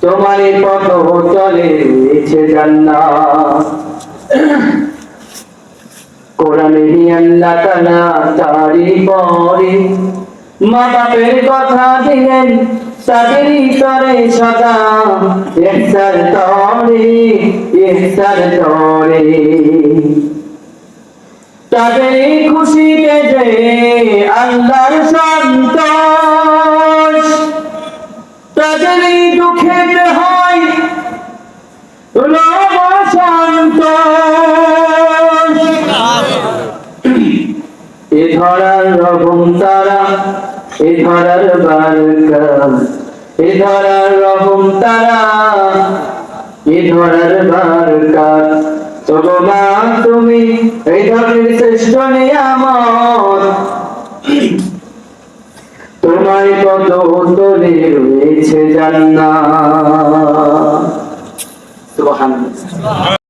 তোমার পথ চলে রয়েছে জান্নাত। কোরআনে আল্লাহ তাআলা তারই পরে মা বাপের কথা দিলেন, তাদেরই তরে সদা ইহসান তরে, ইহসান তরে। তাদেরই খুশিতে যে আল্লাহর সন্তোষ, তাদেরই দুঃখেতে হয় রব সন্তোষ। এ ধরার রহম তারা, এ ধরার বারকাত, এ ধরার রহম তারা, এ ধরার বারকাত। তবু মা তুমি এই ধরনের শ্রেষ্ঠ নিয়ামত, তোমার কত তলে রয়েছে জান্নাত। সুবহানাল্লাহ।